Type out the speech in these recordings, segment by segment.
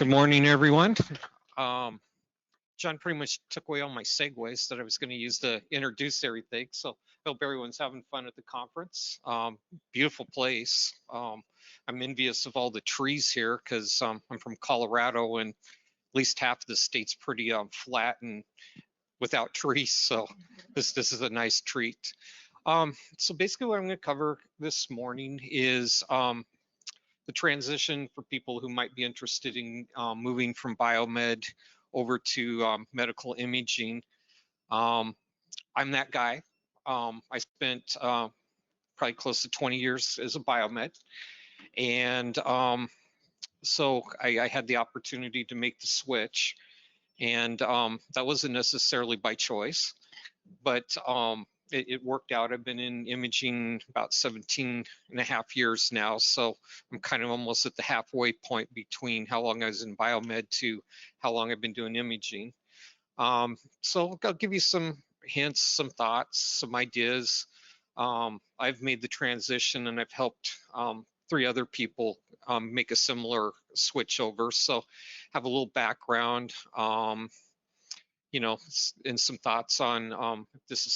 Good morning, everyone. John pretty much took away all my segues that I was going to use to introduce everything. So hope everyone's having fun at the conference. Beautiful place. I'm envious of all the trees here because I'm from Colorado and at least half of the state's pretty flat and without trees. So this is a nice treat. So basically what I'm going to cover this morning is the transition for people who might be interested in moving from biomed over to medical imaging. I'm that guy. I spent probably close to 20 years as a biomed, and so I had the opportunity to make the switch, and that wasn't necessarily by choice, but it worked out. I've been in imaging about 17 and a half years now, so I'm kind of almost at the halfway point between how long I was in biomed to how long I've been doing imaging. So I'll give you some hints, some thoughts, some ideas. I've made the transition and I've helped 3 other people make a similar switch over, so have a little background. You know, and some thoughts on if this is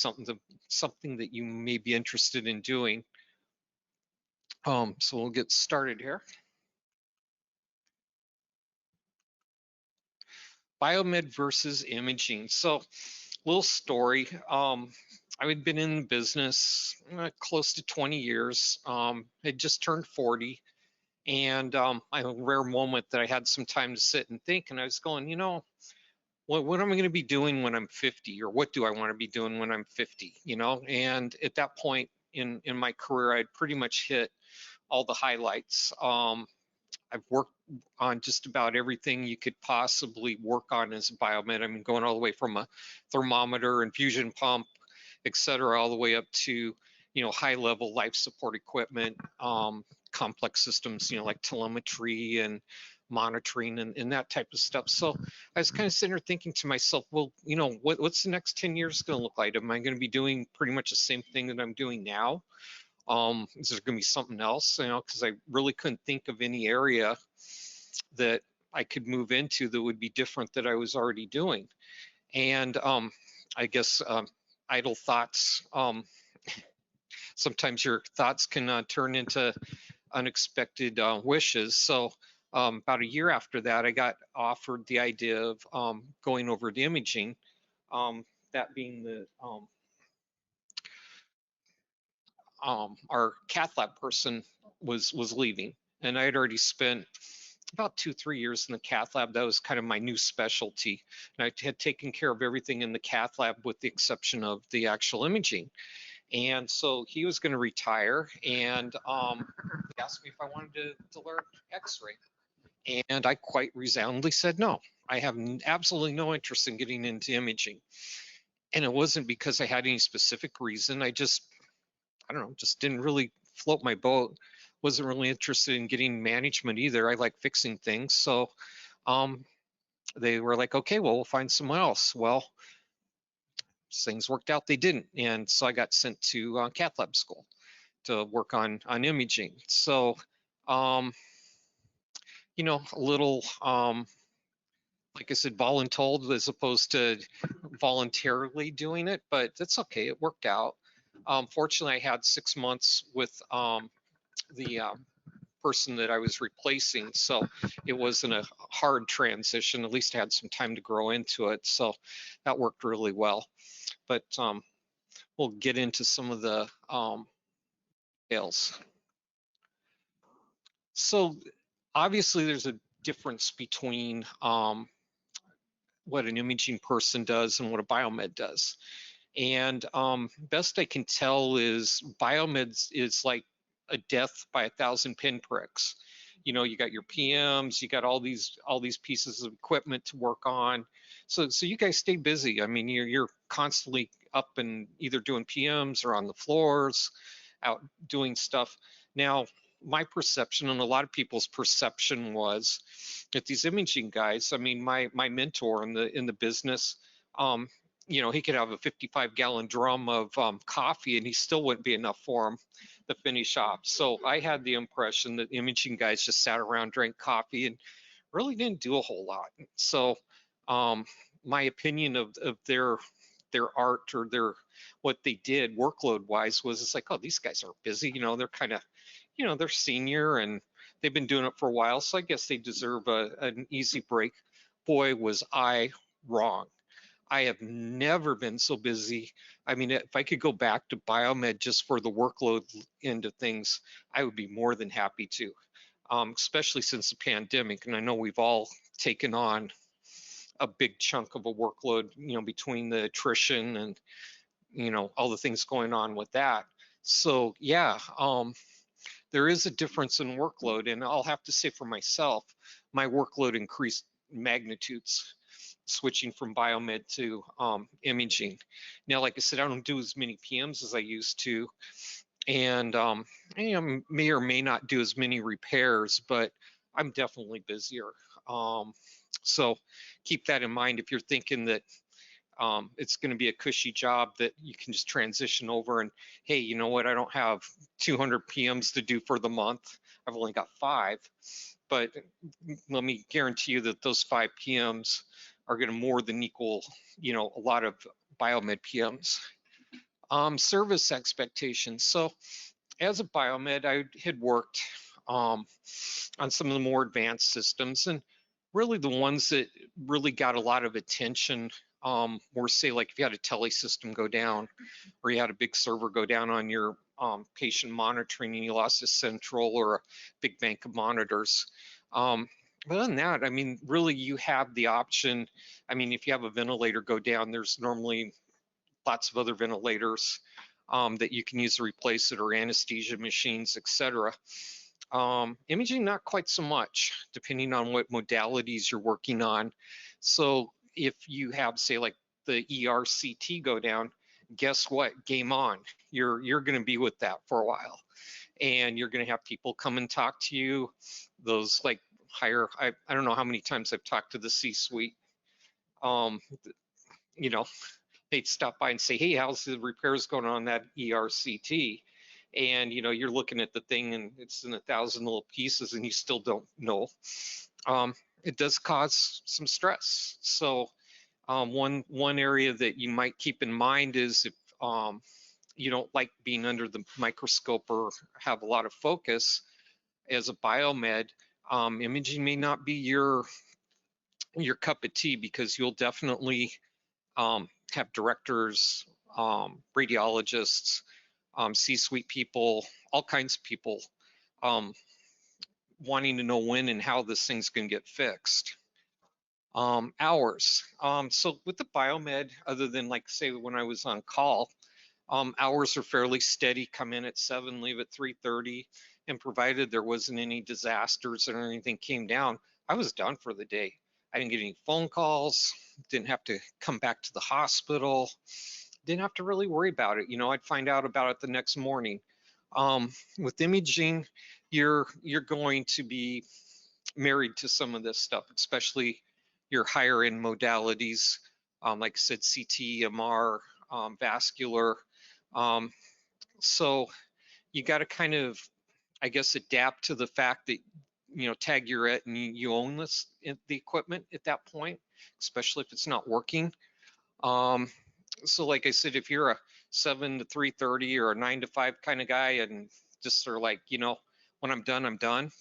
something that you may be interested in doing. So we'll get started here. Biomed versus imaging. So, little story. I had been in the business close to 20 years. Had just turned 40, and I had a rare moment that I had some time to sit and think. And I was going, you know, what am I going to be doing when I'm 50, or what do I want to be doing when I'm 50? You know, and at that point in my career, I'd pretty much hit all the highlights. I've worked on just about everything you could possibly work on as a biomed. I mean, going all the way from a thermometer, infusion pump, et cetera, all the way up to, you know, high level life support equipment, complex systems, you know, like telemetry and monitoring and that type of stuff. So I was kind of sitting there thinking to myself, well, you know, what's the next 10 years going to look like? Am I going to be doing pretty much the same thing that I'm doing now? Is there going to be something else? You know, because I really couldn't think of any area that I could move into that would be different that I was already doing. And I guess idle thoughts. Sometimes your thoughts can turn into unexpected wishes. So about a year after that, I got offered the idea of going over to imaging. That being the our cath lab person was leaving, and I had already spent about 2-3 years in the cath lab. That was kind of my new specialty, and I had taken care of everything in the cath lab with the exception of the actual imaging. And so he was going to retire, and he asked me if I wanted to learn X-ray, and I quite resoundingly said no. I have absolutely no interest in getting into imaging, and it wasn't because I had any specific reason. I don't know, just didn't really float my boat. Wasn't really interested in getting management either. I like fixing things. So they were like, okay, well, we'll find someone else. Well, things worked out, they didn't. And so I got sent to cath lab school to work on imaging. So, you know, a little, like I said, voluntold as opposed to voluntarily doing it, but that's okay, it worked out. Fortunately, I had 6 months with the person that I was replacing, so it wasn't a hard transition. At least I had some time to grow into it, so that worked really well. But we'll get into some of the details. So obviously there's a difference between what an imaging person does and what a biomed does. And best I can tell is biomed is like a death by 1,000 pinpricks. You know, you got your PMs, you got all these pieces of equipment to work on. So you guys stay busy. I mean, you're constantly up and either doing PMs or on the floors, out doing stuff. Now, my perception and a lot of people's perception was that these imaging guys, I mean, my mentor in the business, you know, he could have a 55-gallon drum of coffee and he still wouldn't be enough for him to finish off. So I had the impression that imaging guys just sat around, drank coffee, and really didn't do a whole lot. So um, my opinion of their art or their what they did workload wise was it's like, oh, these guys are busy, they're kind of, they're senior and they've been doing it for a while, so I guess they deserve an easy break. Boy, was I wrong. I have never been so busy. I mean, if I could go back to Biomed just for the workload end of things, I would be more than happy to, especially since the pandemic. And I know we've all taken on a big chunk of a workload, between the attrition and, all the things going on with that. So yeah, there is a difference in workload. And I'll have to say for myself, my workload increased magnitudes switching from biomed to imaging. Now, like I said, I don't do as many PMs as I used to, and I may or may not do as many repairs, but I'm definitely busier. So keep that in mind if you're thinking that it's going to be a cushy job that you can just transition over and, hey, you know what, I don't have 200 PMs to do for the month. I've only got 5, but let me guarantee you that those 5 PMs are going to more than equal, a lot of biomed PMs. Service expectations. So as a biomed, I had worked um, on some of the more advanced systems, and really the ones that really got a lot of attention were, say, like if you had a tele system go down or you had a big server go down on your patient monitoring and you lost a central or a big bank of monitors. But other than that, I mean, really you have the option. I mean, if you have a ventilator go down, there's normally lots of other ventilators that you can use to replace it, or anesthesia machines, etc. Imaging, not quite so much, depending on what modalities you're working on. So if you have, say, like the ERCT go down, guess what? Game on. You're going to be with that for a while, and you're going to have people come and talk to you. Those like higher, I don't know how many times I've talked to the C-suite. Um, you know, they'd stop by and say, hey, how's the repairs going on that ERCT? And you're looking at the thing and it's in 1,000 little pieces and you still don't know. It does cause some stress. So one area that you might keep in mind is if you don't like being under the microscope or have a lot of focus as a biomed, imaging may not be your cup of tea, because you'll definitely have directors, radiologists, C-suite people, all kinds of people um, wanting to know when and how this thing's going to get fixed. Hours. So with the biomed, other than like say when I was on call, hours are fairly steady. Come in at 7, leave at 3:30, and provided there wasn't any disasters or anything came down, I was done for the day. I didn't get any phone calls, didn't have to come back to the hospital, didn't have to really worry about it. I'd find out about it the next morning. With imaging, you're going to be married to some of this stuff, especially your higher end modalities, like I said, CT, MR, vascular. Um, so you got to kind of, I guess, adapt to the fact that tag you're at and you own the equipment at that point, especially if it's not working. Um, so like I said, if you're a 7 to 3:30 or a 9 to 5 kind of guy and just are like, when I'm done, I'm done.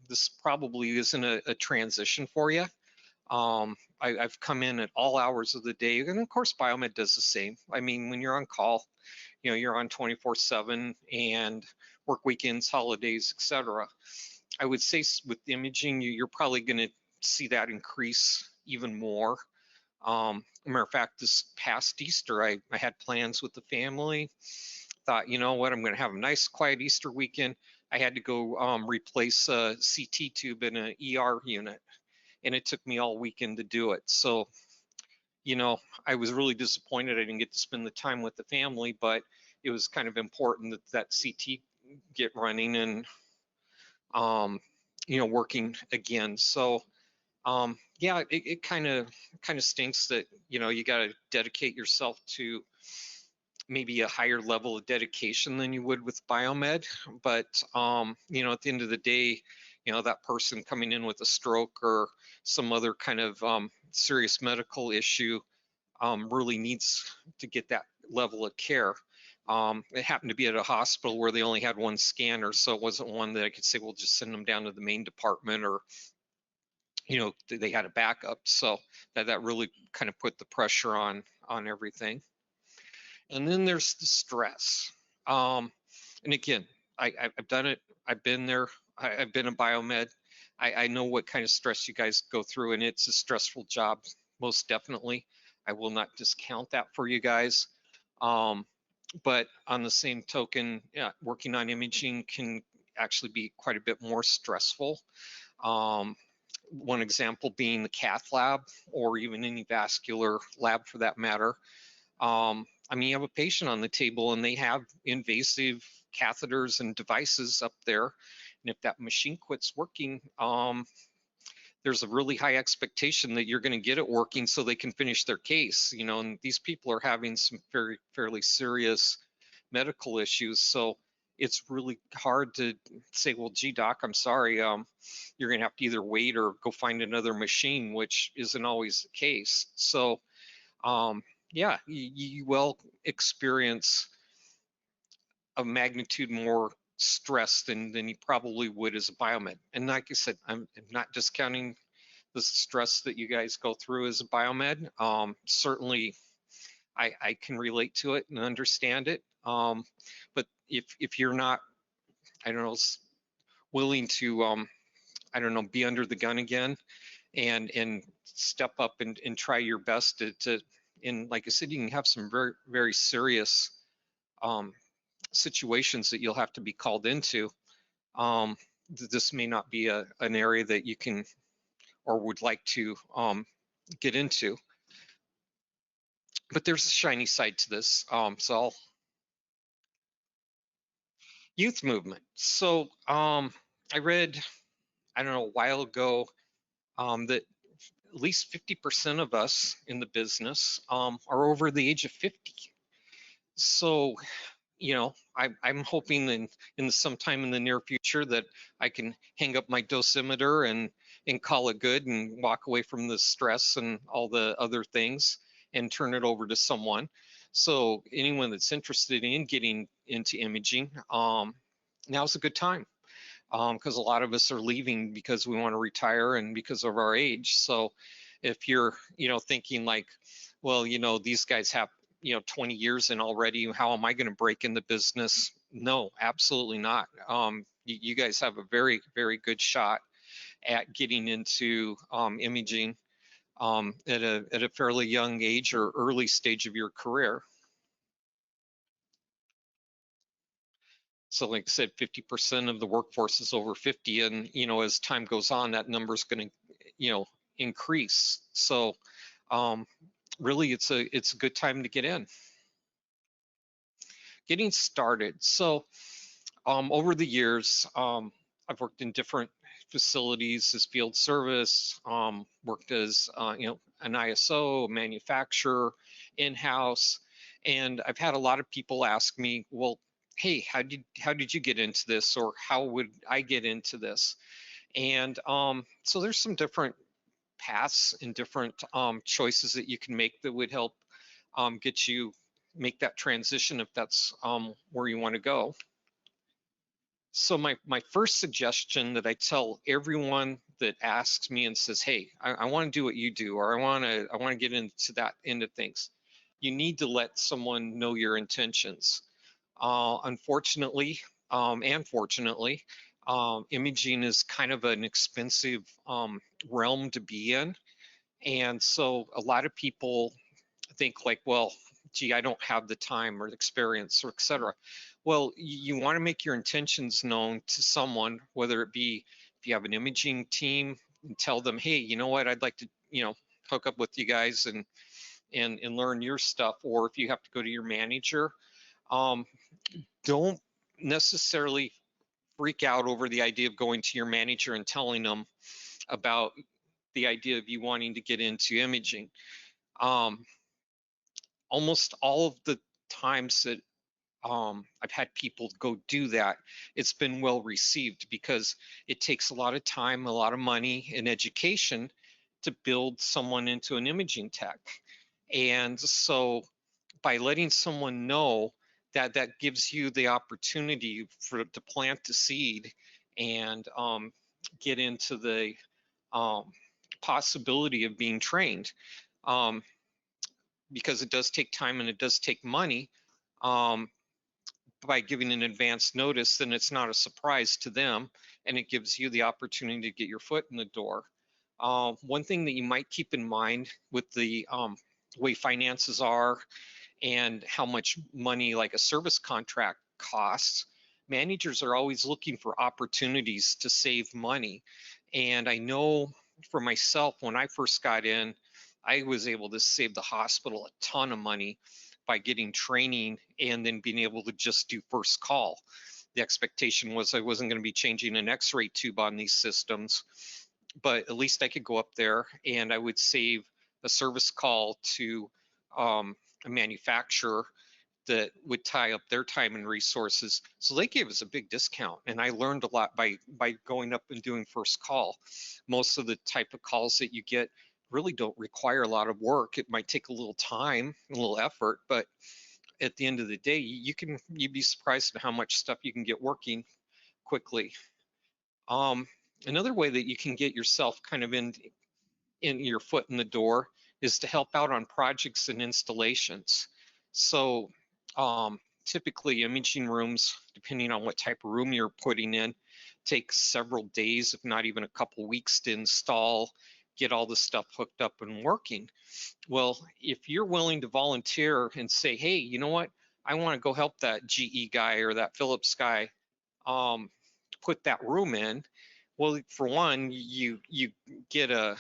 This probably isn't a transition for you. I've come in at all hours of the day, and of course Biomed does the same. I mean, when you're on call, you're on 24/7 and work weekends, holidays, etc. I would say with imaging, you're probably going to see that increase even more. Matter of fact, this past Easter, I had plans with the family. Thought, you know what, I'm going to have a nice quiet Easter weekend. I had to go replace a CT tube in an ER unit, and it took me all weekend to do it. So, I was really disappointed I didn't get to spend the time with the family, but it was kind of important that that CT get running and, working again. So, yeah, it kind of stinks that, you got to dedicate yourself to maybe a higher level of dedication than you would with biomed. But, at the end of the day, that person coming in with a stroke or some other kind of serious medical issue really needs to get that level of care. It happened to be at a hospital where they only had one scanner, so it wasn't one that I could say, well, just send them down to the main department, or they had a backup. So that really kind of put the pressure on everything. And then there's the stress. And again, I've done it. I've been there. I've been a biomed. I know what kind of stress you guys go through, and it's a stressful job, most definitely. I will not discount that for you guys. But on the same token, yeah, working on imaging can actually be quite a bit more stressful. One example being the cath lab, or even any vascular lab for that matter. I mean, you have a patient on the table and they have invasive catheters and devices up there. And if that machine quits working, there's a really high expectation that you're going to get it working so they can finish their case, and these people are having some fairly serious medical issues. So it's really hard to say, well, gee, doc, I'm sorry, you're going to have to either wait or go find another machine, which isn't always the case. So yeah, you will experience a magnitude more stress than you probably would as a biomed. And like I said, I'm not discounting the stress that you guys go through as a biomed. Certainly, I can relate to it and understand it. But if you're not, I don't know, willing to, I don't know, be under the gun again and step up and try your best to, and like I said, you can have some very serious situations that you'll have to be called into. This may not be an area that you can or would like to get into. But there's a shiny side to this. Youth movement. So I read, I don't know, a while ago that at least 50% of us in the business are over the age of 50. So I'm hoping in sometime in the near future that I can hang up my dosimeter and call it good and walk away from the stress and all the other things and turn it over to someone. So anyone that's interested in getting into imaging, now's a good time, because a lot of us are leaving because we want to retire and because of our age. So if you're thinking like, well, these guys have 20 years in already, how am I going to break in the business? No, absolutely not. You guys have a very good shot at getting into imaging at a fairly young age or early stage of your career. So like I said, 50% of the workforce is over 50, and as time goes on, that number is going to increase. So really it's a good time to get in. Getting started. So over the years, I've worked in different facilities as field service, worked as an ISO, manufacturer, in-house, and I've had a lot of people ask me, well, hey, how did you get into this, or how would I get into this? And so there's some different paths and different choices that you can make that would help get you make that transition if that's where you want to go. So my first suggestion that I tell everyone that asks me and says, hey, I want to do what you do, or I want to get into that end of things, you need to let someone know your intentions. Unfortunately, and fortunately, imaging is kind of an expensive realm to be in. And so a lot of people think like, well, gee, I don't have the time or experience or et cetera. Well, you want to make your intentions known to someone, whether it be if you have an imaging team, and tell them, hey, you know what, I'd like to, hook up with you guys and learn your stuff. Or if you have to go to your manager, don't necessarily freak out over the idea of going to your manager and telling them about the idea of you wanting to get into imaging. Almost all of the times that I've had people go do that. It's been well received because it takes a lot of time, a lot of money, and education to build someone into an imaging tech. And so by letting someone know that, that gives you the opportunity to plant the seed and get into the um, possibility of being trained, um, because it does take time and it does take money. Um, by giving an advance notice, then it's not a surprise to them, and it gives you the opportunity to get your foot in the door. One thing that you might keep in mind with the way finances are and how much money like a service contract costs, managers are always looking for opportunities to save money. And I know for myself, when I first got in, I was able to save the hospital a ton of money by getting training and then being able to just do first call. The expectation was I wasn't going to be changing an x-ray tube on these systems, but at least I could go up there and I would save a service call to a manufacturer that would tie up their time and resources. So they gave us a big discount, and I learned a lot by going up and doing first call. Most of the type of calls that you get really don't require a lot of work. It might take a little time, a little effort, but at the end of the day, you'd be surprised at how much stuff you can get working quickly. Um, Another way that you can get yourself kind of in your foot in the door is to help out on projects and installations. So typically imaging rooms, depending on what type of room you're putting in, take several days, if not even a couple weeks to install, get all the stuff hooked up and working. Well, if you're willing to volunteer and say, hey, you know what, I want to go help that GE guy or that Philips guy um, put that room in. Well, for one, you get a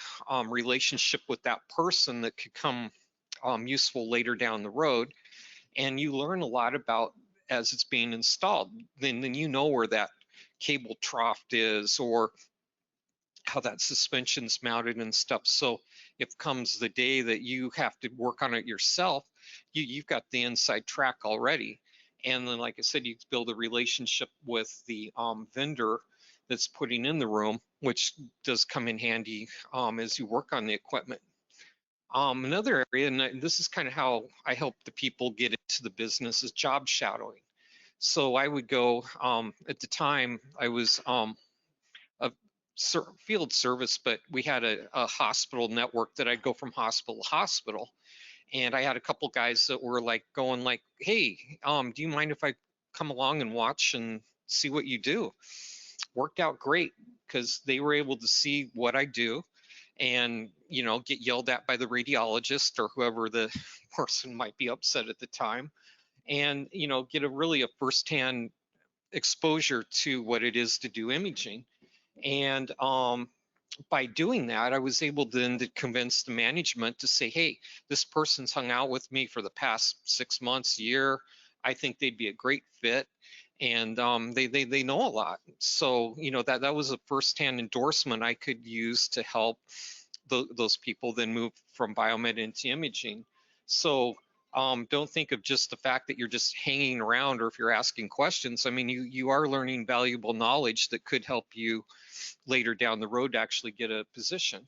relationship with that person that could come useful later down the road, and you learn a lot about as it's being installed. Then you know where that cable trough is or how that suspension's mounted and stuff. So if comes the day that you have to work on it yourself, you've got the inside track already. And then, like I said, you build a relationship with the vendor that's putting in the room, which does come in handy as you work on the equipment. Another area, and this is kind of how I help the people get into the business, is job shadowing. So I would go, at the time, I was a field service, but we had a hospital network that I'd go from hospital to hospital. And I had a couple guys that were like going like, hey, do you mind if I come along and watch and see what you do? Worked out great because they were able to see what I do and, you know, get yelled at by the radiologist or whoever the person might be upset at the time, and, you know, get a really a firsthand exposure to what it is to do imaging. And by doing that, I was able then to convince the management to say, hey, this person's hung out with me for the past 6 months, year. I think they'd be a great fit. And they know a lot. So, you know, that was a firsthand endorsement I could use to help those people then move from biomed into imaging. So don't think of just the fact that you're just hanging around or if you're asking questions. I mean, you are learning valuable knowledge that could help you later down the road to actually get a position.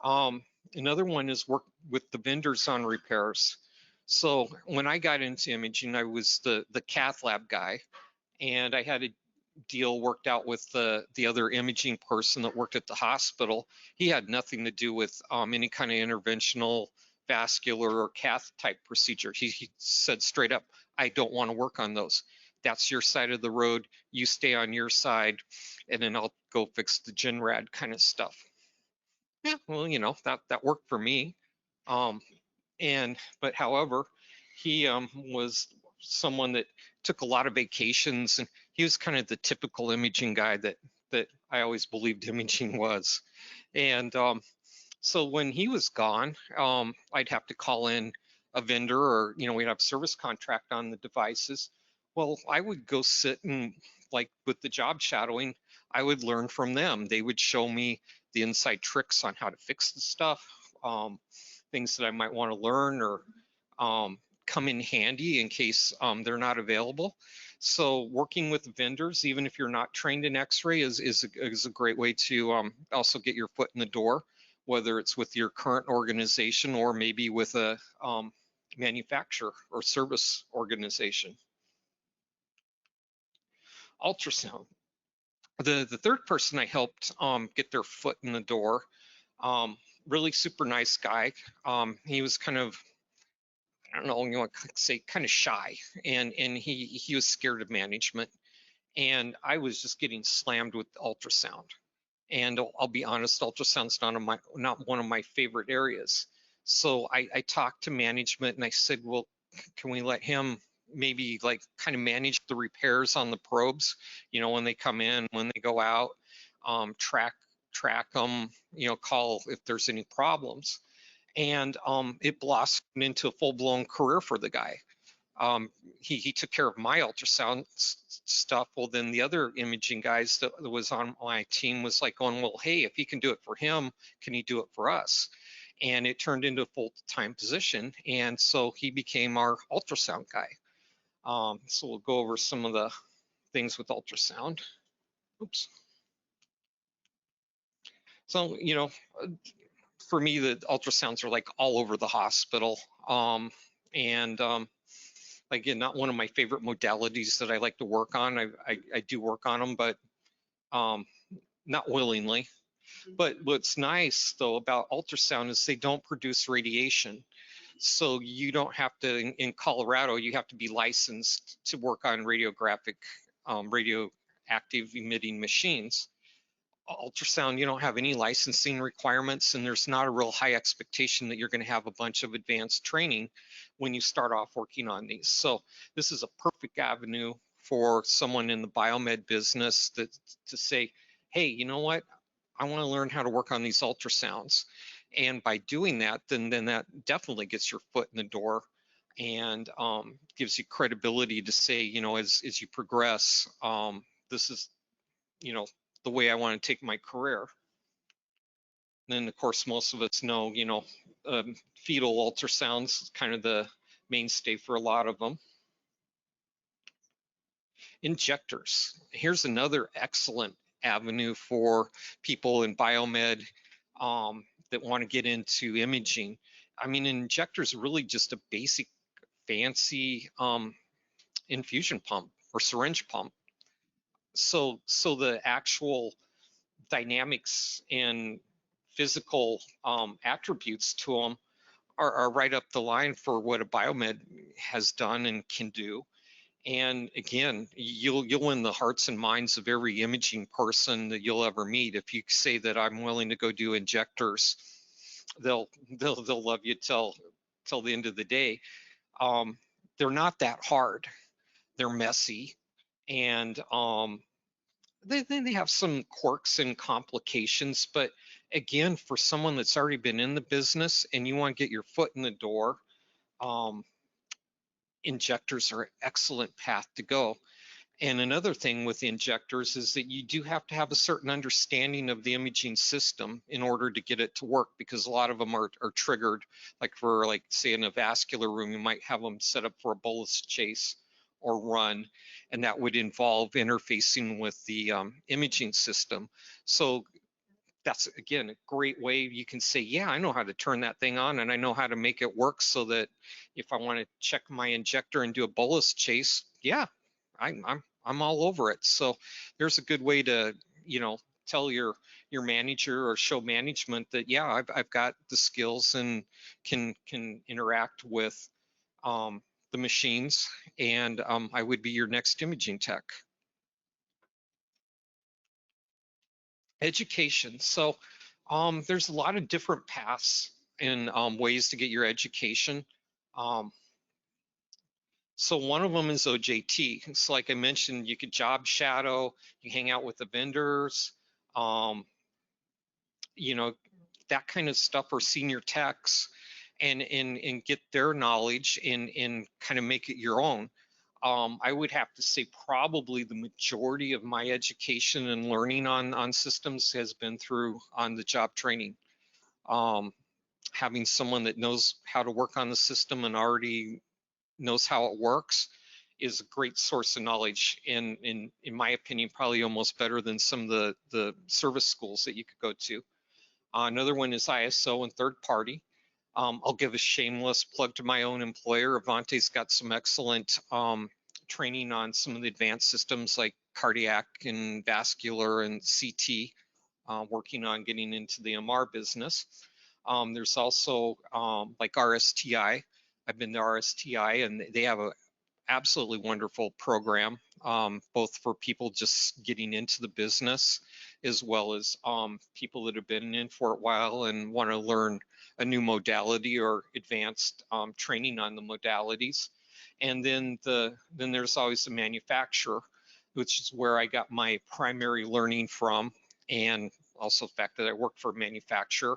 Um, Another one is work with the vendors on repairs. So when I got into imaging, I was the cath lab guy, and I had a deal worked out with the other imaging person that worked at the hospital. He had nothing to do with any kind of interventional vascular or cath type procedure. He said straight up, I don't want to work on those. That's your side of the road. You stay on your side, and then I'll go fix the GenRad kind of stuff. Yeah, well, you know, that worked for me. Um, but however, he was someone that took a lot of vacations, and he was kind of the typical imaging guy that I always believed imaging was. And so when he was gone, I'd have to call in a vendor, or, you know, we'd have service contract on the devices. Well, I would go sit and, like with the job shadowing, I would learn from them. They would show me the inside tricks on how to fix the stuff, things that I might want to learn, or come in handy in case they're not available. So working with vendors, even if you're not trained in X-ray, is a great way to also get your foot in the door, whether it's with your current organization or maybe with a manufacturer or service organization. Ultrasound. The third person I helped get their foot in the door, really super nice guy. He was kind of, I don't know, you want to say kind of shy, and he was scared of management, and I was just getting slammed with ultrasound. And I'll be honest, ultrasound's not one of my favorite areas. So I talked to management and I said, well, can we let him maybe like kind of manage the repairs on the probes, you know, when they come in, when they go out, track them, you know, call if there's any problems. And it blossomed into a full-blown career for the guy. He took care of my ultrasound stuff. Well, then the other imaging guys that was on my team was like going, well, hey, if he can do it for him, can he do it for us? And it turned into a full-time position. And so he became our ultrasound guy. So we'll go over some of the things with ultrasound. Oops. So, you know, for me, the ultrasounds are like all over the hospital. Again, not one of my favorite modalities that I like to work on. I do work on them, but not willingly. But what's nice though about ultrasound is they don't produce radiation. So you don't have to, in Colorado, you have to be licensed to work on radiographic, radioactive emitting machines. Ultrasound, you don't have any licensing requirements, and there's not a real high expectation that you're going to have a bunch of advanced training when you start off working on these. So this is a perfect avenue for someone in the biomed business to say, hey, you know what? I want to learn how to work on these ultrasounds. And by doing that, then that definitely gets your foot in the door and gives you credibility to say, you know, as you progress, this is, you know, the way I want to take my career. And then, of course, most of us know, you know, fetal ultrasounds, kind of the mainstay for a lot of them. Injectors. Here's another excellent avenue for people in biomed that want to get into imaging. I mean, an injector is really just a basic, fancy infusion pump or syringe pump. So the actual dynamics and physical attributes to them are right up the line for what a biomed has done and can do. And again, you'll win the hearts and minds of every imaging person that you'll ever meet if you say that I'm willing to go do injectors. They'll love you till the end of the day. They're not that hard. They're messy, and they have some quirks and complications, but again, for someone that's already been in the business and you want to get your foot in the door, injectors are an excellent path to go. And another thing with injectors is that you do have to have a certain understanding of the imaging system in order to get it to work, because a lot of them are triggered, like for, like, say, in a vascular room, you might have them set up for a bolus chase or run, and that would involve interfacing with the imaging system. So that's, again, a great way you can say, yeah, I know how to turn that thing on and I know how to make it work so that if I want to check my injector and do a bolus chase, yeah, I'm all over it. So there's a good way to, you know, tell your manager or show management that, yeah, I've got the skills and can interact with the machines, and I would be your next imaging tech. Education. So there's a lot of different paths and ways to get your education. So one of them is OJT. It's like I mentioned, you could job shadow, you hang out with the vendors, you know, that kind of stuff, or senior techs, and get their knowledge and kind of make it your own. I would have to say probably the majority of my education and learning on systems has been through on the job training. Having someone that knows how to work on the system and already knows how it works is a great source of knowledge, and in my opinion, probably almost better than some of the service schools that you could go to. Another one is ISO and third party. I'll give a shameless plug to my own employer. Avante's got some excellent training on some of the advanced systems like cardiac and vascular and CT, working on getting into the MR business. There's also like RSTI. I've been to RSTI, and they have a absolutely wonderful program, both for people just getting into the business, as well as people that have been in for a while and want to learn a new modality or advanced training on the modalities. And then there's always the manufacturer, which is where I got my primary learning from, and also the fact that I worked for a manufacturer.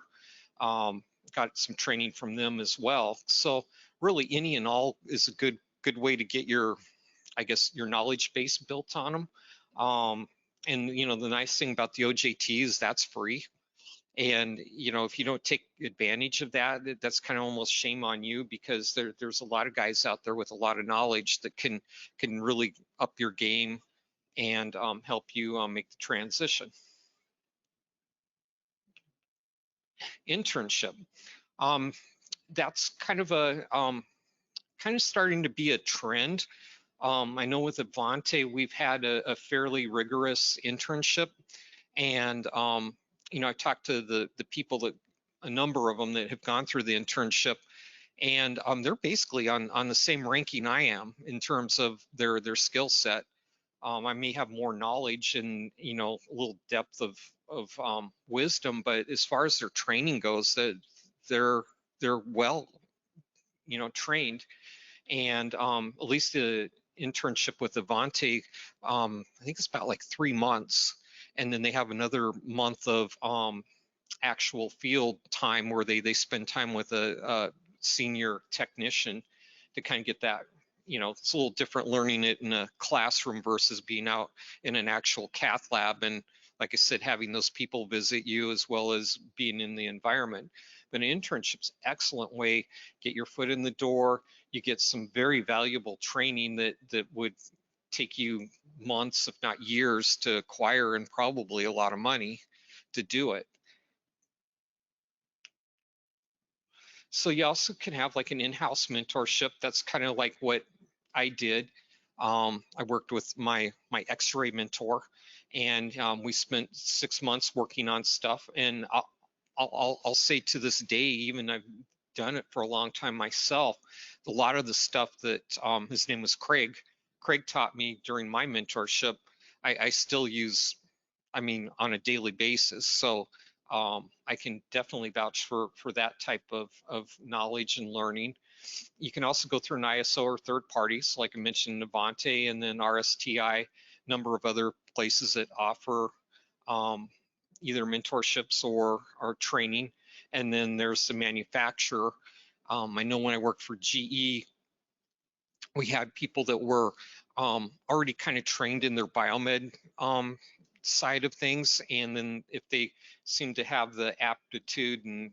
Got some training from them as well. So really, any and all is a good way to get your, I guess, your knowledge base built on them. And the nice thing about the OJT is that's free. And if you don't take advantage of that, that's kind of almost shame on you, because there's a lot of guys out there with a lot of knowledge that can really up your game and help you make the transition. Internship. That's kind of starting to be a trend. I know with Avante, we've had a fairly rigorous internship, and I talked to the people that, a number of them that have gone through the internship, and they're basically on the same ranking I am in terms of their skill set. I may have more knowledge and a little depth of wisdom, but as far as their training goes, that they're well trained. And at least the internship with Avante, I think it's about like 3 months, and then they have another month of actual field time where they spend time with a senior technician to kind of get that. It's a little different learning it in a classroom versus being out in an actual cath lab, and like I said, having those people visit you as well as being in the environment. But an internship's an excellent way, get your foot in the door. You get some very valuable training that would take you months, if not years, to acquire, and probably a lot of money to do it. So you also can have like an in-house mentorship. That's kind of like what I did. I worked with my X-ray mentor, and we spent 6 months working on stuff. And I'll say to this day, even I've done it for a long time myself, a lot of the stuff that his name was Craig taught me during my mentorship, I still use, I mean, on a daily basis. So I can definitely vouch for that type of knowledge and learning. You can also go through an ISO or third parties, like I mentioned, Avante, and then RSTI, number of other places that offer either mentorships or training. And then there's the manufacturer. I know when I worked for GE, we had people that were already kind of trained in their biomed side of things, and then if they seem to have the aptitude and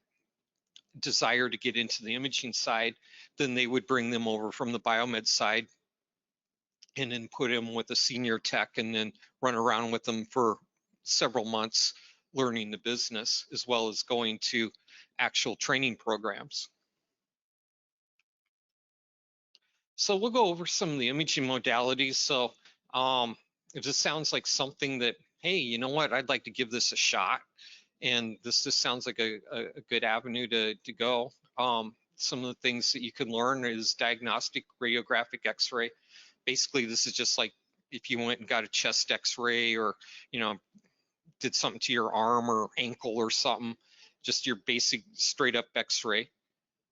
desire to get into the imaging side, then they would bring them over from the biomed side and then put them with a senior tech, and then run around with them for several months learning the business, as well as going to actual training programs. So we'll go over some of the imaging modalities. So if this sounds like something that, hey, you know what, I'd like to give this a shot, and this just sounds like a good avenue to go. Some of the things that you can learn is diagnostic radiographic X-ray. Basically, this is just like if you went and got a chest X-ray, or did something to your arm or ankle or something, just your basic straight up X-ray.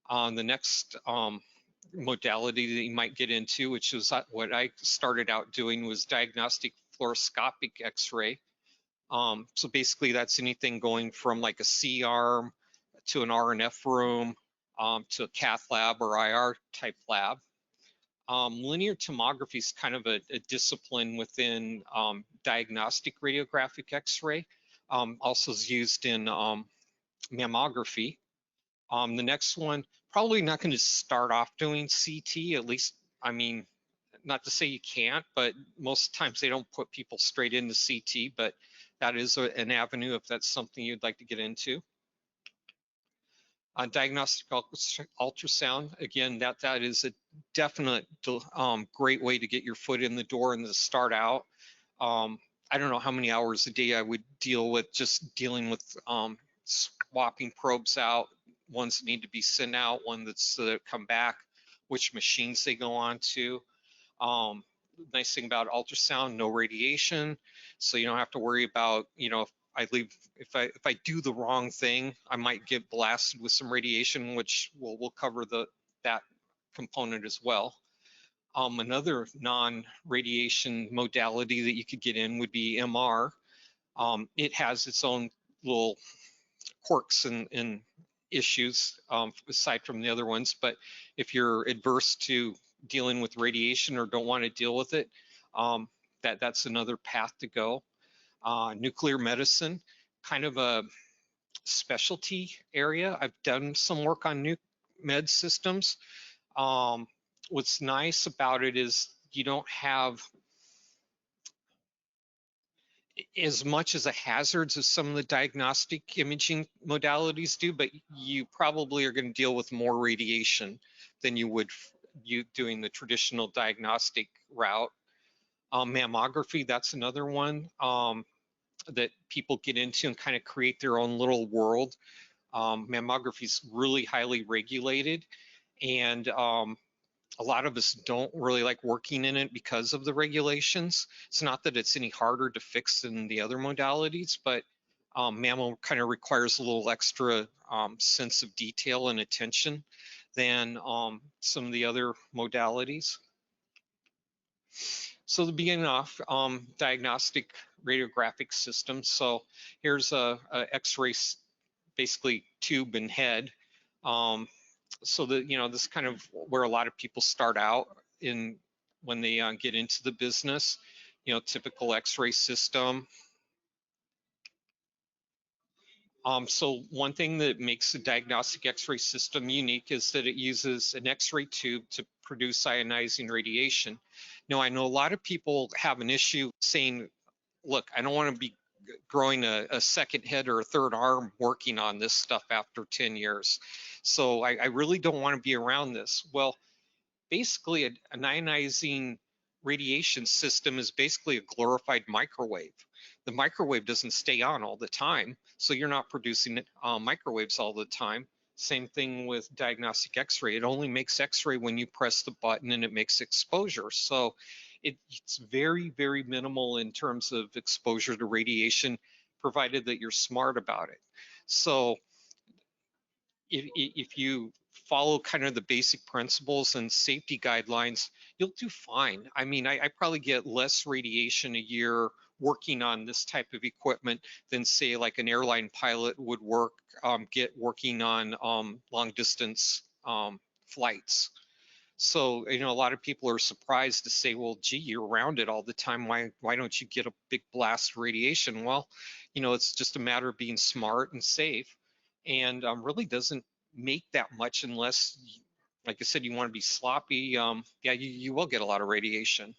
The next modality that you might get into, which is what I started out doing, was diagnostic fluoroscopic X-ray. So basically, that's anything going from like a C-arm to an RNF room to a cath lab or IR type lab. Linear tomography is kind of a discipline within diagnostic radiographic X-ray. Also is used in mammography. The next one, probably not going to start off doing CT, at least I mean, not to say you can't, but most times they don't put people straight into CT, but that is an avenue if that's something you'd like to get into. Diagnostic ultrasound, again, that is a definite great way to get your foot in the door and to start out. I don't know how many hours a day I would deal with just dealing with swapping probes out, ones that need to be sent out, one that's come back, which machines they go on to. Nice thing about ultrasound, no radiation, so you don't have to worry about, if I do the wrong thing, I might get blasted with some radiation, which we'll cover that component as well. Another non-radiation modality that you could get in would be MR. It has its own little quirks and issues aside from the other ones, but if you're adverse to dealing with radiation or don't want to deal with it, that's another path to go. Nuclear medicine, kind of a specialty area. I've done some work on nuke med systems. What's nice about it is you don't have as much as a hazards as some of the diagnostic imaging modalities do, but you probably are going to deal with more radiation than you would you doing the traditional diagnostic route. Mammography, that's another one that people get into and kind of create their own little world. Mammography is really highly regulated, and a lot of us don't really like working in it because of the regulations. It's not that it's any harder to fix than the other modalities, but mammo kind of requires a little extra sense of detail and attention than some of the other modalities. So to begin off, diagnostic radiographic system. So here's a X-ray, basically tube and head. So that, this is kind of where a lot of people start out in when they get into the business. Typical X-ray system. So one thing that makes the diagnostic X-ray system unique is that it uses an X-ray tube to produce ionizing radiation. Now, I know a lot of people have an issue saying, look, I don't want to be growing a second head or a third arm working on this stuff after 10 years. So I really don't want to be around this. Well, basically an ionizing radiation system is basically a glorified microwave. The microwave doesn't stay on all the time, so you're not producing microwaves all the time. Same thing with diagnostic X-ray. It only makes X-ray when you press the button and it makes exposure. So it's very, very minimal in terms of exposure to radiation, provided that you're smart about it. So if you follow kind of the basic principles and safety guidelines, you'll do fine. I mean, I probably get less radiation a year working on this type of equipment than, say, like an airline pilot would get working on long distance flights. So, a lot of people are surprised to say, well, gee, you're around it all the time. Why don't you get a big blast of radiation? Well, it's just a matter of being smart and safe, and really doesn't make that much unless, like I said, you want to be sloppy. Yeah, you will get a lot of radiation.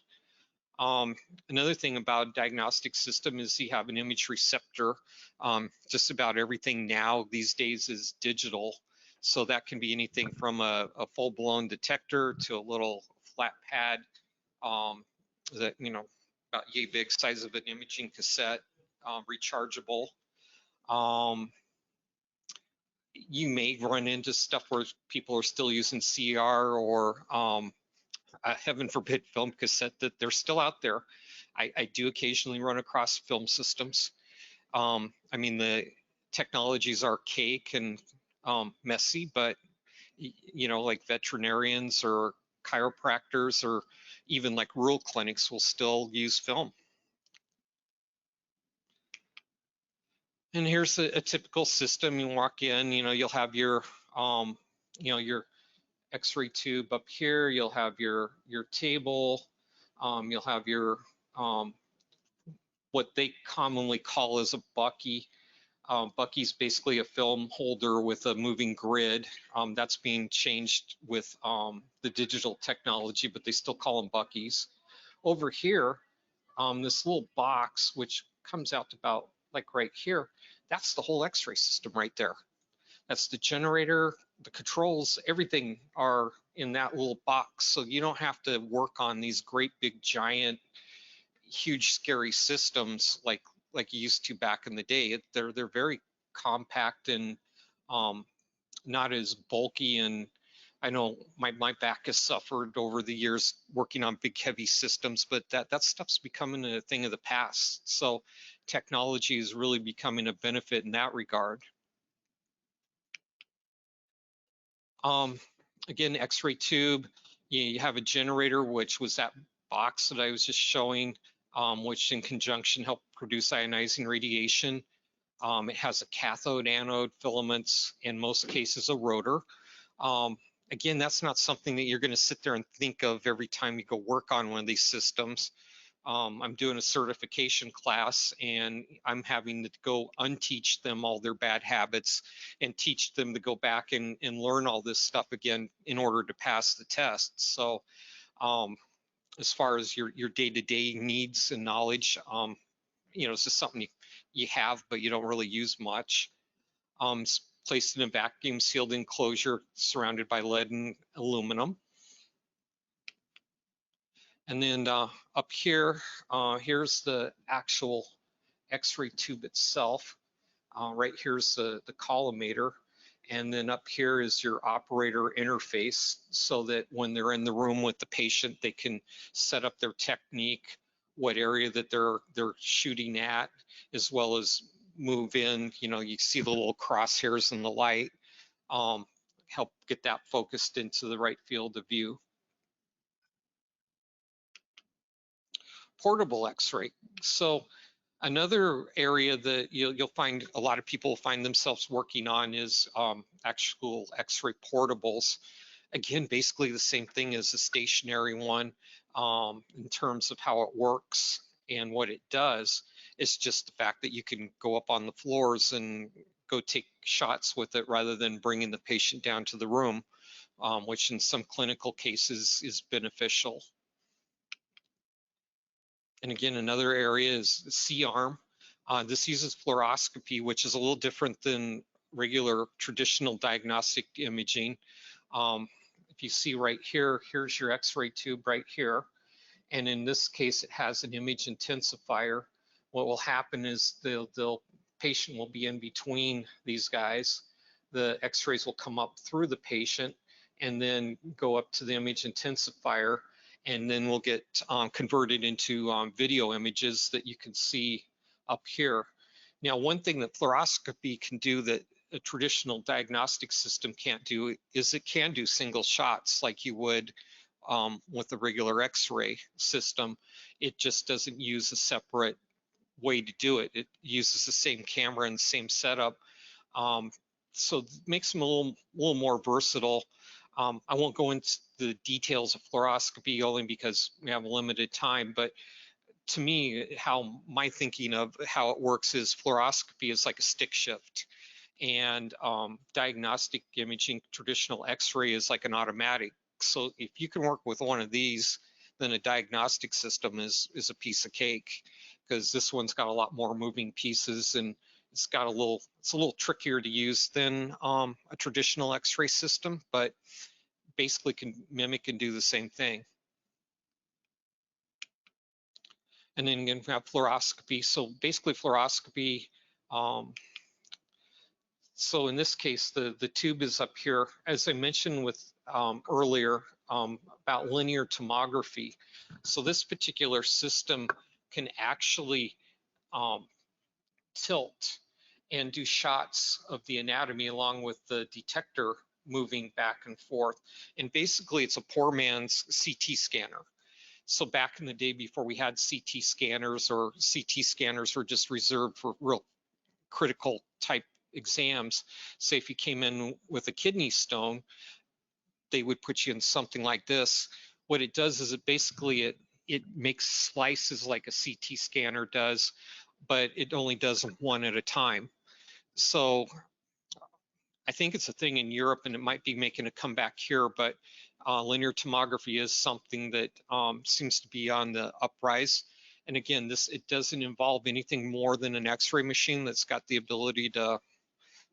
Another thing about diagnostic system is you have an image receptor. Just about everything now these days is digital. So that can be anything from a full-blown detector to a little flat pad that, about yay big, size of an imaging cassette, rechargeable. You may run into stuff where people are still using CR or heaven forbid film cassette, that they're still out there. I do occasionally run across film systems. I mean, the technology is archaic and messy, but like veterinarians or chiropractors or even like rural clinics will still use film. And here's a typical system. You walk in, you'll have your your X-ray tube up here. You'll have your table. You'll have your what they commonly call as a bucky. Bucky's basically a film holder with a moving grid. That's being changed with the digital technology, but they still call them Bucky's. Over here, this little box, which comes out to about like right here, that's the whole X-ray system right there. That's the generator, the controls, everything are in that little box. So you don't have to work on these great big giant huge scary systems like you used to back in the day. They're very compact and not as bulky. And I know my back has suffered over the years working on big heavy systems, but that stuff's becoming a thing of the past. So technology is really becoming a benefit in that regard. Um, Again, X-ray tube, you have a generator, which was that box that I was just showing, which in conjunction help produce ionizing radiation. It has a cathode, anode, filaments, in most cases a rotor. Again, that's not something that you're going to sit there and think of every time you go work on one of these systems. I'm doing a certification class and I'm having to go unteach them all their bad habits and teach them to go back and learn all this stuff again in order to pass the test. So as far as your day-to-day needs and knowledge, it's just something you have, but you don't really use much. It's placed in a vacuum sealed enclosure surrounded by lead and aluminum. And then up here, here's the actual X-ray tube itself. Right here's the collimator. And then up here is your operator interface so that when they're in the room with the patient, they can set up their technique, what area that they're shooting at, as well as move in. You see the little crosshairs in the light, help get that focused into the right field of view. Portable X-ray. So another area that you'll find a lot of people find themselves working on is actual X-ray portables. Again, basically the same thing as a stationary one in terms of how it works and what it does. It's just the fact that you can go up on the floors and go take shots with it rather than bringing the patient down to the room, which in some clinical cases is beneficial. And again, another area is C-arm. This uses fluoroscopy, which is a little different than regular traditional diagnostic imaging. If you see right here, here's your X-ray tube right here. And in this case, it has an image intensifier. What will happen is the patient will be in between these guys. The X-rays will come up through the patient and then go up to the image intensifier, and then we'll get converted into video images that you can see up here. Now, one thing that fluoroscopy can do that a traditional diagnostic system can't do is it can do single shots like you would with a regular X-ray system. It just doesn't use a separate way to do it. It uses the same camera and same setup. So it makes them a little more versatile. I won't go into the details of fluoroscopy only because we have limited time, but to me, how my thinking of how it works is fluoroscopy is like a stick shift, and diagnostic imaging, traditional X-ray is like an automatic. So if you can work with one of these, then a diagnostic system is a piece of cake, because this one's got a lot more moving pieces and it's a little trickier to use than a traditional X-ray system, but basically can mimic and do the same thing. And then again, we have fluoroscopy. So basically fluoroscopy, so in this case, the tube is up here. As I mentioned with earlier about linear tomography. So this particular system can actually tilt and do shots of the anatomy along with the detector moving back and forth. And basically it's a poor man's CT scanner. So back in the day before we had CT scanners, or CT scanners were just reserved for real critical type exams. Say if you came in with a kidney stone, they would put you in something like this. What it does is it makes slices like a CT scanner does, but it only does them one at a time. So I think it's a thing in Europe, and it might be making a comeback here, but linear tomography is something that seems to be on the uprise. And again, it doesn't involve anything more than an X-ray machine that's got the ability to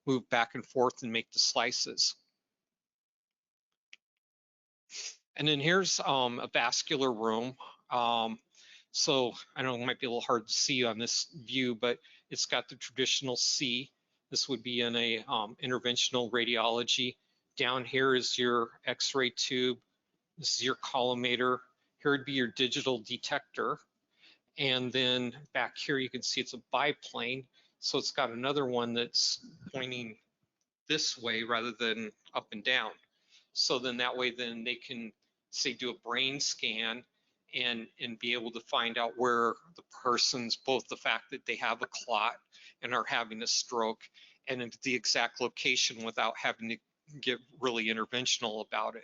move back and forth and make the slices. And then here's a vascular room. So I know it might be a little hard to see on this view, but it's got the traditional C. This would be in a interventional radiology. Down here is your X-ray tube. This is your collimator. Here would be your digital detector. And then back here you can see it's a biplane. So it's got another one that's pointing this way rather than up and down. So then that way then they can say do a brain scan and be able to find out where the person's, both the fact that they have a clot and are having a stroke and the exact location without having to get really interventional about it.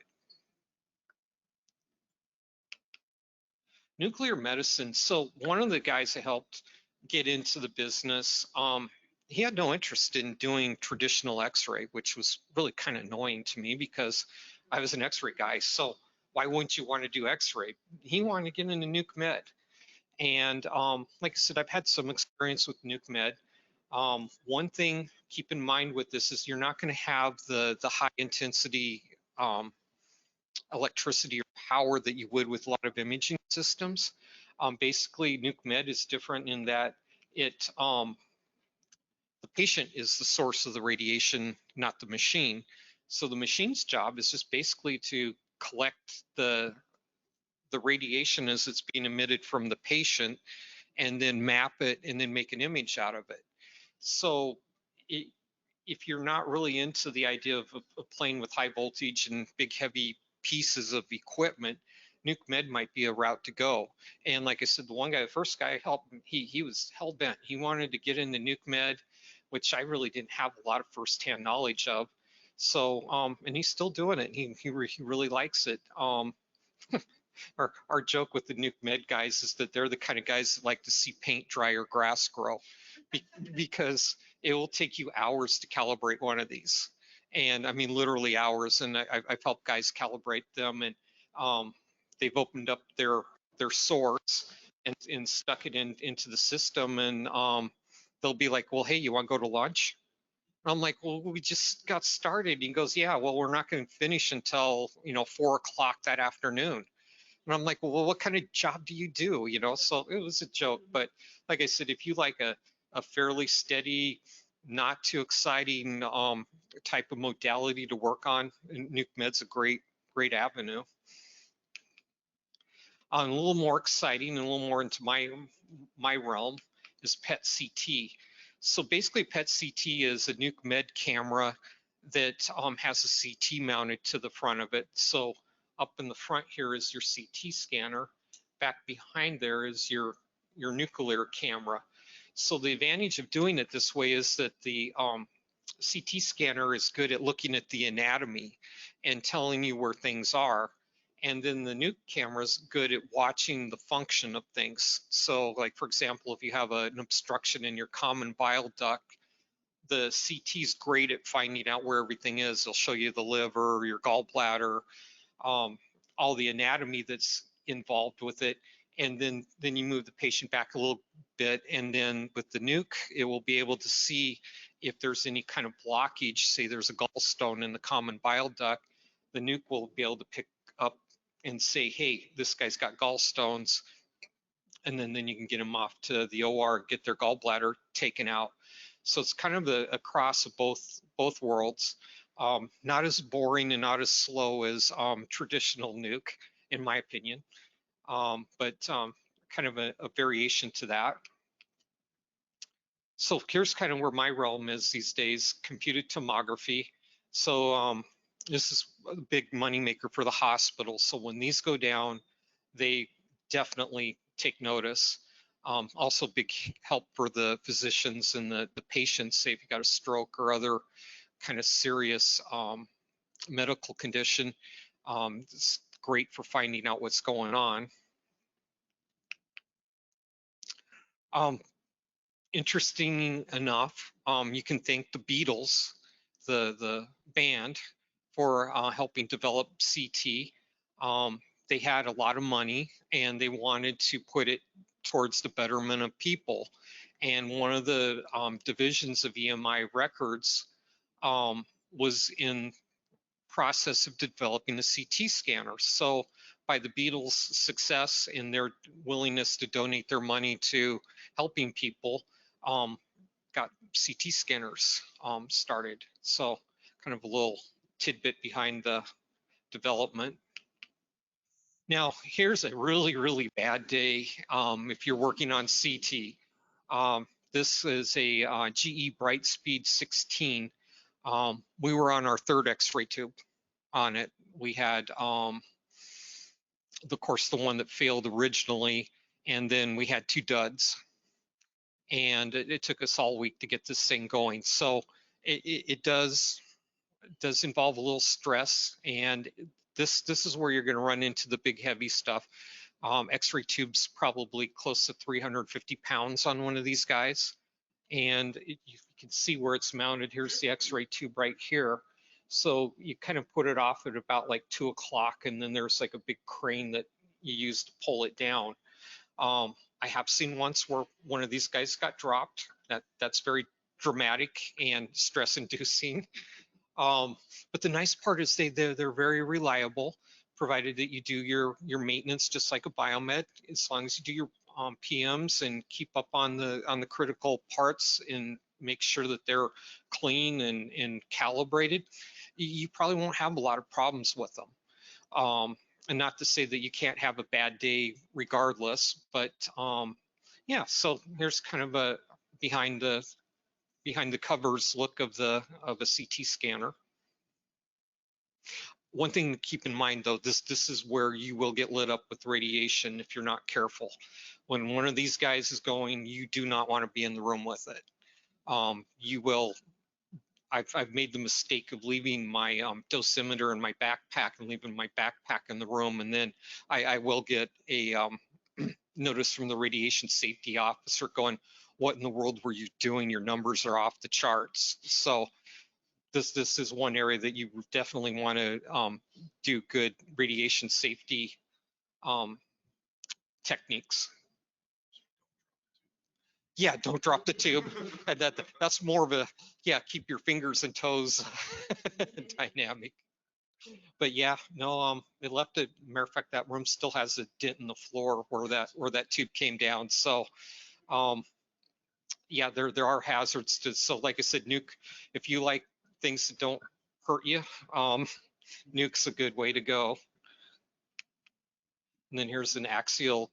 Nuclear medicine. So one of the guys that helped get into the business, he had no interest in doing traditional x-ray, which was really kind of annoying to me because I was an x-ray guy. So why wouldn't you want to do x-ray? He wanted to get into nuke med. And like I said, I've had some experience with nuke med. One thing keep in mind with this is you're not going to have the high intensity electricity or power that you would with a lot of imaging systems. Basically, nuke med is different in that it the patient is the source of the radiation, not the machine. So the machine's job is just basically to collect the radiation as it's being emitted from the patient and then map it and then make an image out of it. So if you're not really into the idea of playing with high voltage and big heavy pieces of equipment, nuke med might be a route to go. And like I said, the one guy, the first guy helped, he was hell bent. He wanted to get into nuke med, which I really didn't have a lot of firsthand knowledge of. So, and he's still doing it. He really likes it. Our joke with the nuke med guys is that they're the kind of guys that like to see paint dry or grass grow, because it will take you hours to calibrate one of these. And I mean, literally hours. And I've helped guys calibrate them, and they've opened up their source and stuck it into the system. And they'll be like, well, hey, you want to go to lunch? I'm like, well, we just got started. He goes, yeah, well, we're not going to finish until, 4 o'clock that afternoon. And I'm like, well, what kind of job do you do? So it was a joke. But like I said, if you like a fairly steady, not too exciting type of modality to work on, nuke med's a great avenue. A little more exciting and a little more into my realm is PET CT. So basically, PET CT is a nuke med camera that has a CT mounted to the front of it. So up in the front here is your CT scanner. Back behind there is your nuclear camera. So the advantage of doing it this way is that the CT scanner is good at looking at the anatomy and telling you where things are. And then the nuke camera is good at watching the function of things. So like, for example, if you have an obstruction in your common bile duct, the CT is great at finding out where everything is. It'll show you the liver, your gallbladder, all the anatomy that's involved with it. And then you move the patient back a little bit. And then with the nuke, it will be able to see if there's any kind of blockage. Say there's a gallstone in the common bile duct, the nuke will be able to pick up and say, hey, this guy's got gallstones. And then you can get them off to the OR, get their gallbladder taken out. So it's kind of a cross of both worlds. Not as boring and not as slow as traditional nuke, in my opinion, but kind of a variation to that. So here's kind of where my realm is these days, computed tomography. So this is a big moneymaker for the hospital. So when these go down, they definitely take notice. Also big help for the physicians and the patients, say if you got a stroke or other kind of serious medical condition. It's great for finding out what's going on. interesting enough, you can thank the Beatles, the band, for helping develop CT. They had a lot of money and they wanted to put it towards the betterment of people. And one of the divisions of EMI Records was in process of developing a CT scanner. So by the Beatles' success and their willingness to donate their money to helping people, got CT scanners started. So kind of a little tidbit behind the development. Now, here's a really, really bad day if you're working on CT. This is a GE Brightspeed 16. We were on our third X-ray tube on it. We had, of course, the one that failed originally, and then we had 2 duds. And it took us all week to get this thing going. So it does involve a little stress, and this is where you're going to run into the big heavy stuff. X-ray tubes probably close to 350 pounds on one of these guys, and you can see where it's mounted. Here's the X-ray tube right here. So you kind of put it off at about like 2 o'clock, and then there's like a big crane that you use to pull it down. I have seen once where one of these guys got dropped. That's very dramatic and stress-inducing. But the nice part is they're very reliable, provided that you do your maintenance just like a Biomed. As long as you do your PMs and keep up on the critical parts and make sure that they're clean and calibrated, you probably won't have a lot of problems with them. And not to say that you can't have a bad day regardless, but yeah. So here's kind of a behind the covers look of a CT scanner. One thing to keep in mind though, this is where you will get lit up with radiation if you're not careful. When one of these guys is going, you do not want to be in the room with it. You will. I've made the mistake of leaving my dosimeter in my backpack and leaving my backpack in the room, and then I will get a notice from the radiation safety officer going, "What in the world were you doing? Your numbers are off the charts." So this is one area that you definitely want to do good radiation safety techniques. Yeah, don't drop the tube. And that's more of a, yeah, keep your fingers and toes dynamic. But yeah, no, it left it. Matter of fact, that room still has a dent in the floor where that tube came down. So yeah, there are hazards to, so like I said, nuke, if you like things that don't hurt you, nuke's a good way to go. And then here's an axial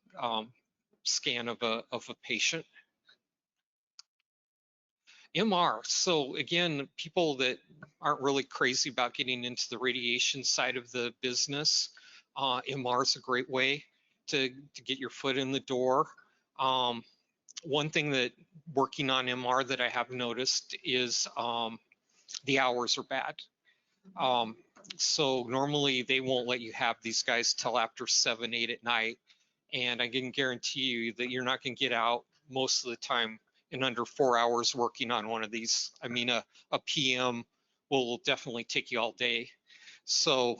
scan of a patient. MR. So again, people that aren't really crazy about getting into the radiation side of the business, MR is a great way to get your foot in the door. One thing that working on MR that I have noticed is the hours are bad. So normally they won't let you have these guys till after 7, 8 at night. And I can guarantee you that you're not going to get out most of the time in under 4 hours working on one of these. I mean, a PM will definitely take you all day. So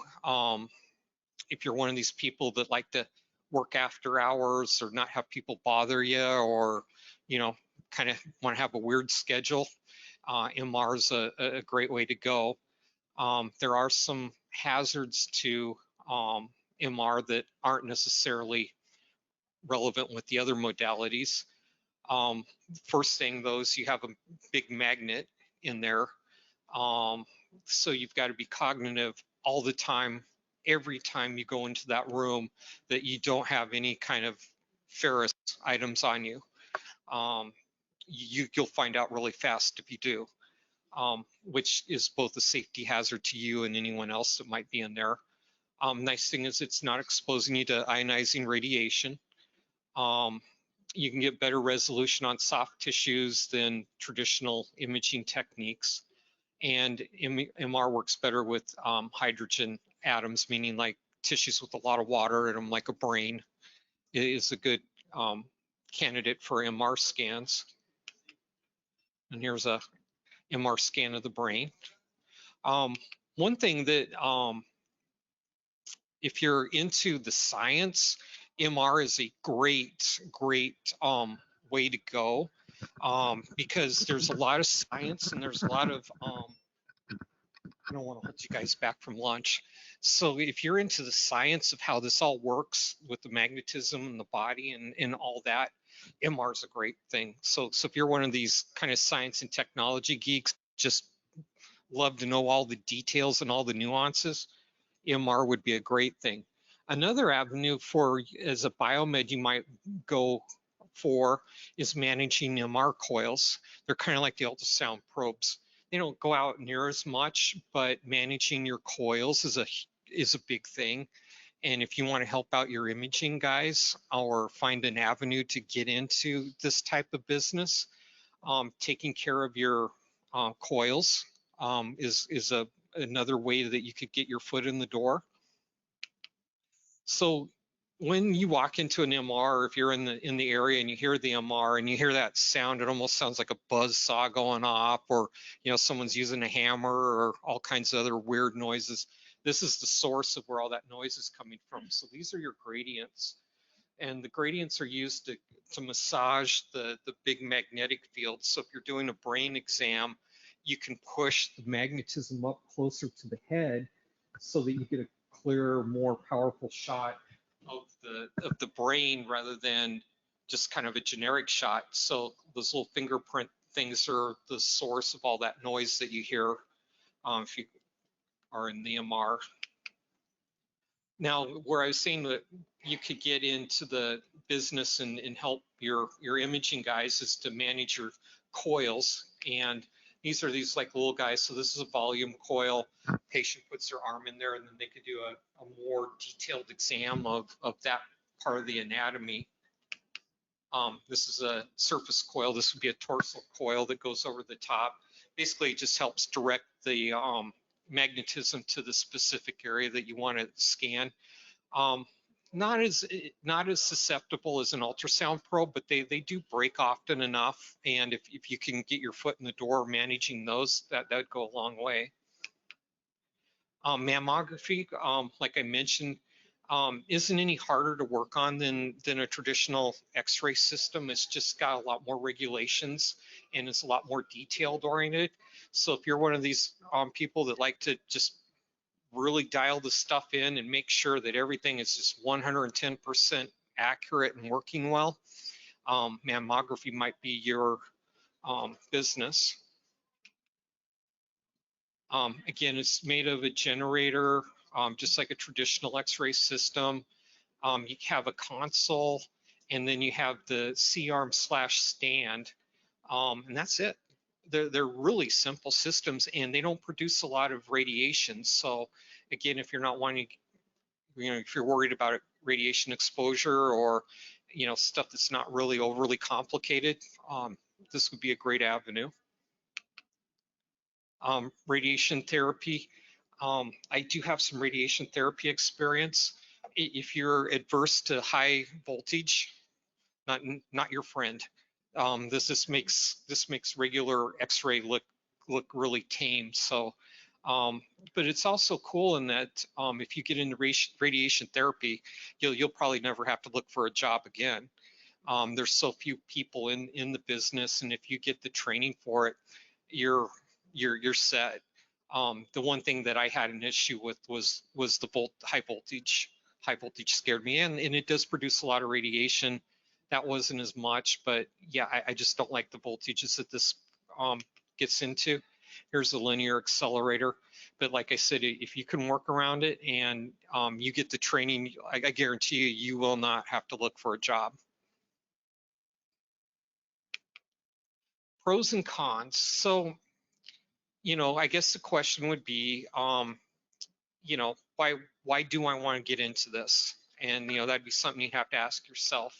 if you're one of these people that like to work after hours or not have people bother you, or, you know, kind of want to have a weird schedule, MR is a great way to go. There are some hazards to MR that aren't necessarily relevant with the other modalities. First thing, though, is you have a big magnet in there. So you've got to be cognitive all the time, every time you go into that room, that you don't have any kind of ferrous items on you. You'll find out really fast if you do, which is both a safety hazard to you and anyone else that might be in there. Nice thing is it's not exposing you to ionizing radiation. You can get better resolution on soft tissues than traditional imaging techniques. And MR works better with hydrogen atoms, meaning like tissues with a lot of water in them, like a brain, is a good candidate for MR scans. And here's a MR scan of the brain. One thing that if you're into the science, MR is a great way to go, because there's a lot of science and there's a lot of I don't want to hold you guys back from lunch. So if you're into the science of how this all works with the magnetism and the body and all that, MR is a great thing. So if you're one of these kind of science and technology geeks, just love to know all the details and all the nuances, MR would be a great thing. Another avenue for, as a biomed, you might go for is managing MR coils. They're kind of like the ultrasound probes. They don't go out near as much, but managing your coils is a big thing. And if you want to help out your imaging guys or find an avenue to get into this type of business, taking care of your coils is another way that you could get your foot in the door. So when you walk into an MR, if you're in the area and you hear the MR and you hear that sound, it almost sounds like a buzz saw going off, or someone's using a hammer, or all kinds of other weird noises. This is the source of where all that noise is coming from. So these are your gradients, and the gradients are used to massage the big magnetic field. So if you're doing a brain exam, you can push the magnetism up closer to the head so that you get a clearer, more powerful shot of the brain rather than just kind of a generic shot. So those little fingerprint things are the source of all that noise that you hear if you are in the MR. Now, where I was saying that you could get into the business and help your imaging guys is to manage your coils. And these are these like little guys. So this is a volume coil. Patient puts their arm in there, and then they could do a more detailed exam of that part of the anatomy. This is a surface coil. This would be a dorsal coil that goes over the top. Basically, it just helps direct the magnetism to the specific area that you want to scan. Not as susceptible as an ultrasound probe, but they do break often enough. And if you can get your foot in the door managing those, that would go a long way. Mammography, like I mentioned, isn't any harder to work on than a traditional X-ray system. It's just got a lot more regulations and it's a lot more detailed oriented. So if you're one of these people that like to just really dial the stuff in and make sure that everything is just 110% accurate and working well, mammography might be your business. Again, it's made of a generator, just like a traditional X-ray system. You have a console, and then you have the C-arm / stand, and that's it. They're really simple systems, and they don't produce a lot of radiation. So again, if you're not wanting, if you're worried about radiation exposure or stuff that's not really overly complicated, this would be a great avenue. Radiation therapy. I do have some radiation therapy experience. If you're adverse to high voltage, not your friend. This makes regular X-ray look really tame. So, but it's also cool in that if you get into radiation therapy, you'll probably never have to look for a job again. There's so few people in the business, and if you get the training for it, you're set. The one thing that I had an issue with was the high voltage. High voltage scared me, and it does produce a lot of radiation. That wasn't as much, but yeah, I just don't like the voltages that this gets into. Here's a linear accelerator, but like I said, if you can work around it and you get the training, I guarantee you will not have to look for a job. Pros and cons. So, I guess the question would be, why do I want to get into this? And that'd be something you have to ask yourself.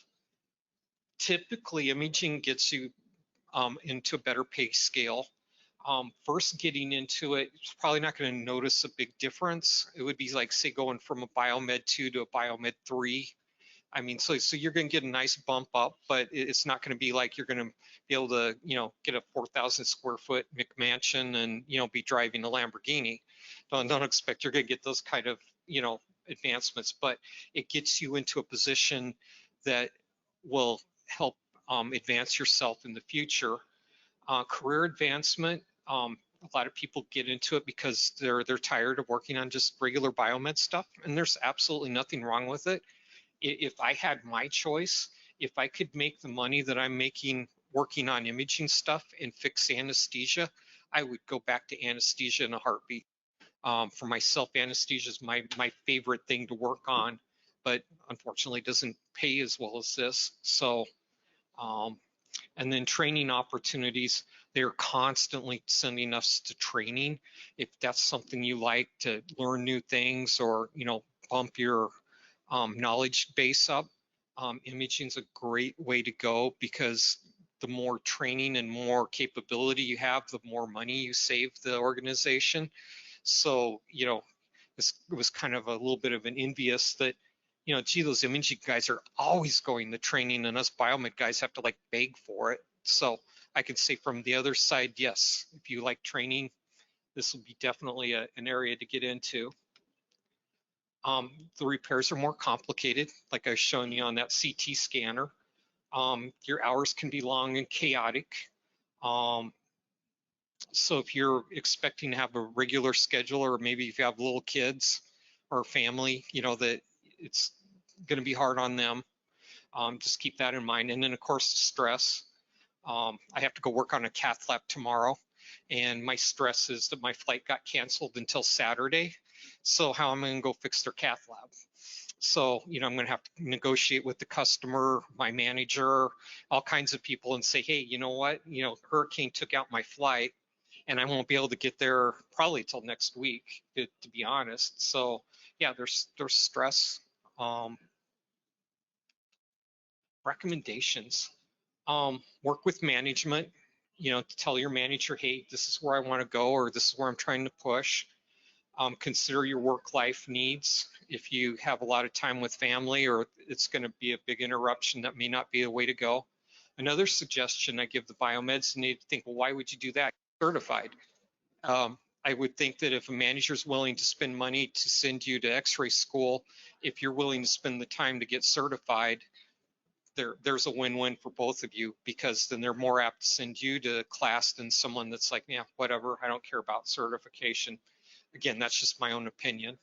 Typically, imaging gets you into a better pay scale. First getting into it, it's probably not going to notice a big difference. It would be like, say, going from a Biomed 2 to a Biomed 3. I mean, so you're going to get a nice bump up, but it's not going to be like you're going to be able to, get a 4,000 square foot McMansion and, be driving a Lamborghini. Don't expect you're going to get those kind of, advancements, but it gets you into a position that will help advance yourself in the future. Career advancement, a lot of people get into it because they're tired of working on just regular biomed stuff, and there's absolutely nothing wrong with it. If I had my choice, if I could make the money that I'm making working on imaging stuff and fix anesthesia, I would go back to anesthesia in a heartbeat. For myself, anesthesia is my favorite thing to work on, but unfortunately doesn't pay as well as this. So, and then training opportunities, they're constantly sending us to training. If that's something you like, to learn new things or, bump your knowledge base up, imaging's a great way to go, because the more training and more capability you have, the more money you save the organization. So, it was kind of a little bit of an envious that, gee, those imaging guys are always going to training and us biomed guys have to like beg for it. So I can say from the other side, yes, if you like training, this will be definitely an area to get into. The repairs are more complicated, like I was showing you on that CT scanner. Your hours can be long and chaotic. So if you're expecting to have a regular schedule, or maybe if you have little kids or family, that it's going to be hard on them. Just keep that in mind. And then of course the stress. I have to go work on a cath lab tomorrow, and my stress is that my flight got canceled until Saturday. So how am I going to go fix their cath lab? So, I'm going to have to negotiate with the customer, my manager, all kinds of people, and say, hey, you know what? Hurricane took out my flight, and I won't be able to get there probably till next week, to be honest. So, yeah, there's stress. Recommendations. Work with management, to tell your manager, hey, this is where I want to go, or this is where I'm trying to push. Consider your work-life needs. If you have a lot of time with family, or it's going to be a big interruption, that may not be the way to go. Another suggestion I give the biomeds, and they think, well, why would you do that? Certified. I would think that if a manager is willing to spend money to send you to x-ray school, if you're willing to spend the time to get certified, there's a win-win for both of you, because then they're more apt to send you to class than someone that's like, yeah, whatever, I don't care about certification. Again, that's just my own opinion.